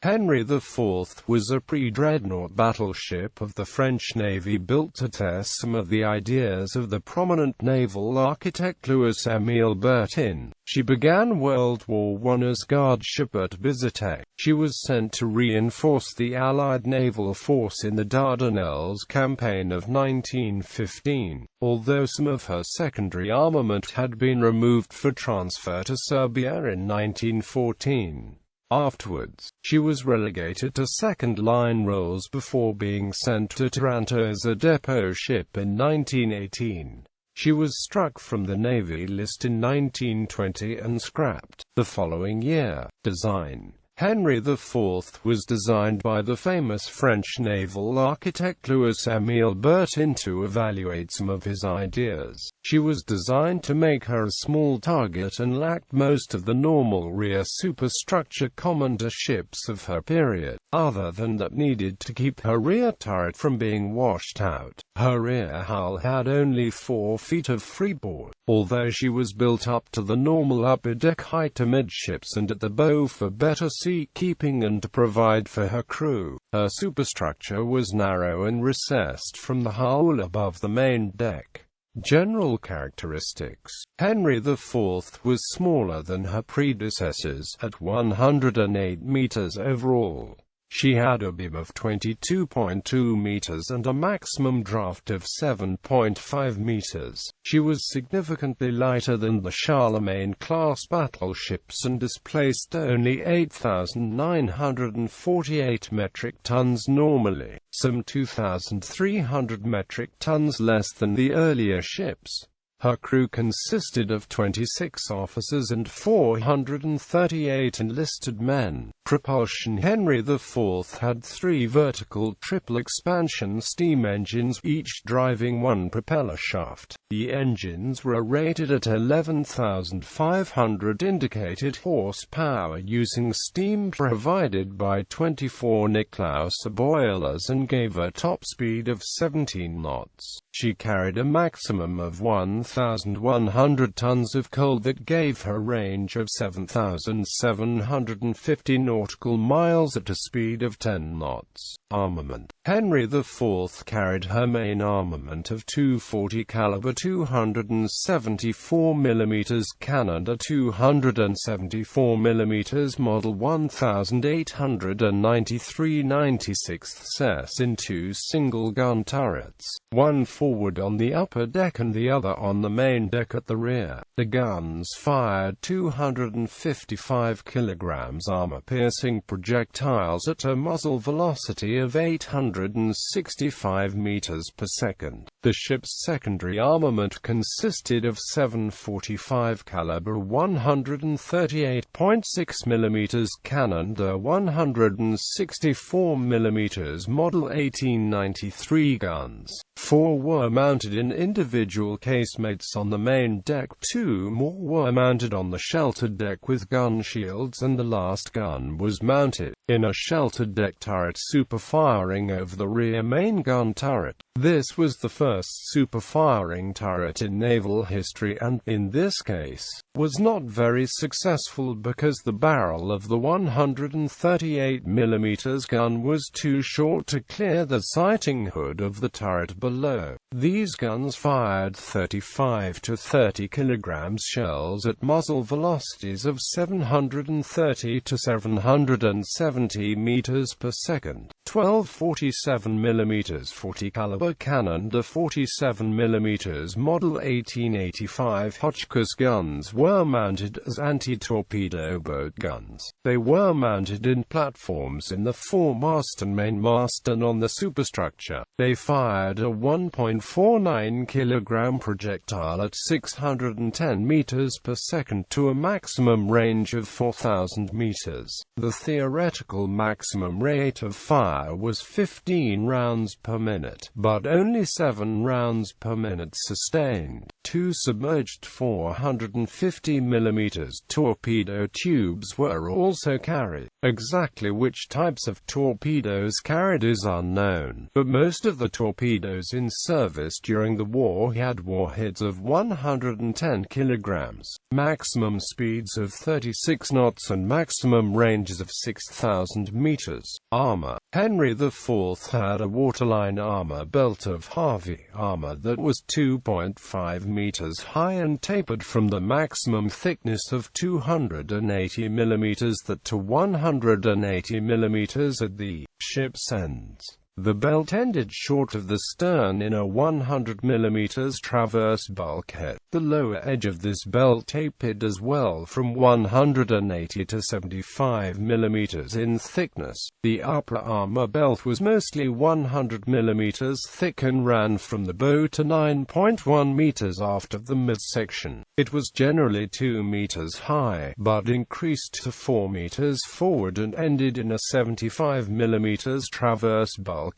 Henri IV was a pre-dreadnought battleship of the French Navy built to test some of the ideas of the prominent naval architect Louis-Émile Bertin. She began World War I as guardship at Bizerte. She was sent to reinforce the Allied naval force in the Dardanelles campaign of 1915, although some of her secondary armament had been removed for transfer to Serbia in 1914. Afterwards, she was relegated to second-line roles before being sent to Taranto as a depot ship in 1918. She was struck from the Navy list in 1920 and scrapped the following year. Design: Henri IV was designed by the famous French naval architect Louis-Émile Bertin to evaluate some of his ideas. She was designed to make her a small target and lacked most of the normal rear superstructure common to ships of her period, other than that needed to keep her rear turret from being washed out. Her rear hull had only 4 feet of freeboard, although she was built up to the normal upper deck height amidships and at the bow for better sea-keeping and to provide for her crew. Her superstructure was narrow and recessed from the hull above the main deck. General characteristics: Henri IV was smaller than her predecessors, at 108 meters overall. She had a beam of 22.2 meters and a maximum draft of 7.5 meters. She was significantly lighter than the Charlemagne-class battleships and displaced only 8,948 metric tons normally, some 2,300 metric tons less than the earlier ships. Her crew consisted of 26 officers and 438 enlisted men. Propulsion: Henri IV had 3 vertical triple-expansion steam engines, each driving 1 propeller shaft. The engines were rated at 11,500 indicated horsepower using steam provided by 24 Niklaus boilers and gave a top speed of 17 knots. She carried a maximum of 1,100 tons of coal that gave her range of 7,750 nautical miles at a speed of 10 knots. Armament: Henri IV carried her main armament of 240 caliber 274 mm cannon, a 274 mm model 1893/96 in 2 single-gun turrets, one forward on the upper deck and the other on the main deck at the rear. The guns fired 255 kilograms armor-piercing projectiles at a muzzle velocity of 865 meters per second. The ship's secondary armament consisted of 745 caliber 138.6 mm cannon, a 164 mm model 1893 guns. 4 were mounted in individual casemates on the main deck, 2 more were mounted on the sheltered deck with gun shields, and the last gun was mounted in a sheltered deck turret super-firing over the rear main gun turret. This was the first super-firing turret in naval history and, in this case, was not very successful because the barrel of the 138 mm gun was too short to clear the sighting hood of the turret below. These guns fired 35 to 30 kilograms shells at muzzle velocities of 730 to 770 meters per second. 12 47 mm 40 caliber cannon, the 47 mm model 1885 Hotchkiss guns were mounted as anti-torpedo boat guns. They were mounted in platforms in the foremast and mainmast and on the superstructure. They fired a 1.49 kilogram projectile at 610 meters per second to a maximum range of 4,000 meters. The theoretical maximum rate of fire fire was 15 rounds per minute, but only 7 rounds per minute sustained. 2 submerged 450 mm torpedo tubes were also carried. Exactly which types of torpedoes carried is unknown, but most of the torpedoes in service during the war had warheads of 110 kilograms, maximum speeds of 36 knots and maximum ranges of 6,000 meters. Armor. Henry IV had a waterline armor belt of Harvey armor that was 2.5 meters high and tapered from the maximum thickness of 280 mm that to 180 mm at the ship's ends. The belt ended short of the stern in a 100 mm transverse bulkhead. The lower edge of this belt tapered as well from 180 to 75 mm in thickness. The upper armor belt was mostly 100 mm thick and ran from the bow to 9.1 meters aft of the midsection. It was generally 2 meters high, but increased to 4 meters forward and ended in a 75 mm transverse bulkhead.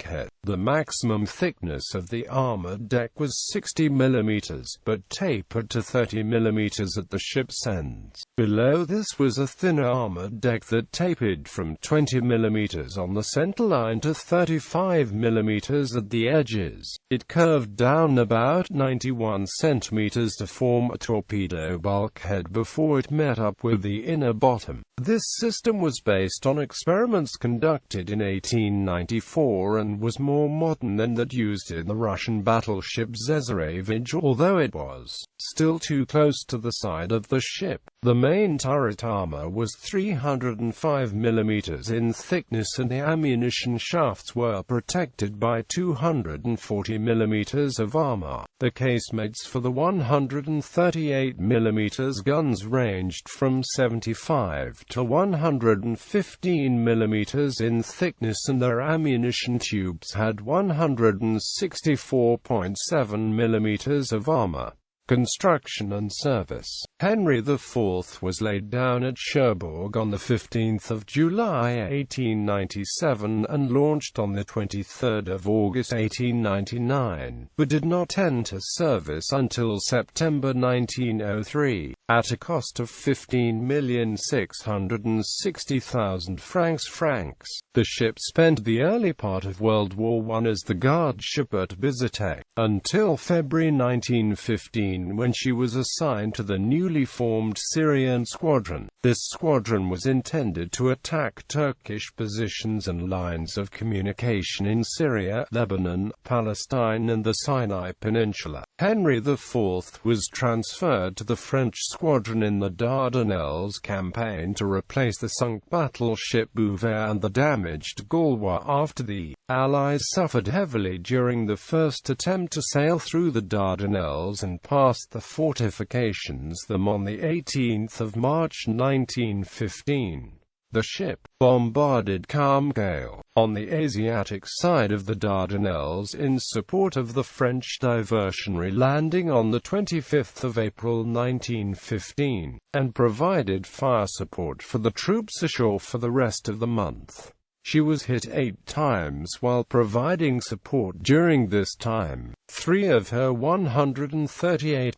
The maximum thickness of the armored deck was 60 mm, but tapered to 30 mm at the ship's ends. Below this was a thinner armored deck that tapered from 20 mm on the centerline to 35 mm at the edges. It curved down about 91 centimeters to form a torpedo bulkhead before it met up with the inner bottom. This system was based on experiments conducted in 1894 and was more modern than that used in the Russian battleship Bizerte.She, although it was still too close to the side of the ship. The main turret armor was 305 mm in thickness and the ammunition shafts were protected by 240 mm of armor. The casemates for the 138 mm guns ranged from 75 to 115 mm in thickness and their ammunition tubes had 164.7 mm of armor. Construction and service. Henry IV was laid down at Cherbourg on 15 July 1897 and launched on 23 August 1899, but did not enter service until September 1903, at a cost of 15,660,000 francs. The ship spent the early part of World War I as the guardship at Bizerte, until February 1915, when she was assigned to the newly formed Syrian squadron. This squadron was intended to attack Turkish positions and lines of communication in Syria, Lebanon, Palestine and the Sinai Peninsula. Henry IV was transferred to the French squadron in the Dardanelles campaign to replace the sunk battleship Bouvet and the damaged Gaulois after the Allies suffered heavily during the first attempt to sail through the Dardanelles and past the fortifications them on 18 March 1915. The ship bombarded calm gale on the Asiatic side of the Dardanelles in support of the French diversionary landing on 25 April 1915, and provided fire support for the troops ashore for the rest of the month. She was hit 8 times while providing support during this time. 3 of her 138.6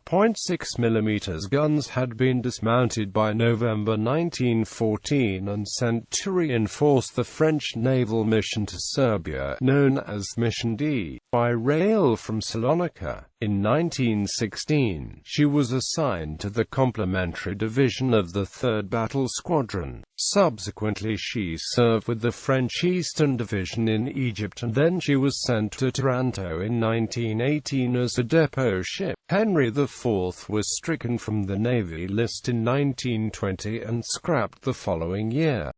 mm guns had been dismounted by November 1914 and sent to reinforce the French naval mission to Serbia, known as Mission D, by rail from Salonika. In 1916, she was assigned to the complementary division of the 3rd Battle Squadron. Subsequently she served with the French Eastern Division in Egypt and then she was sent to Taranto in 1918 as a depot ship. Henry IV was stricken from the Navy list in 1920 and scrapped the following year.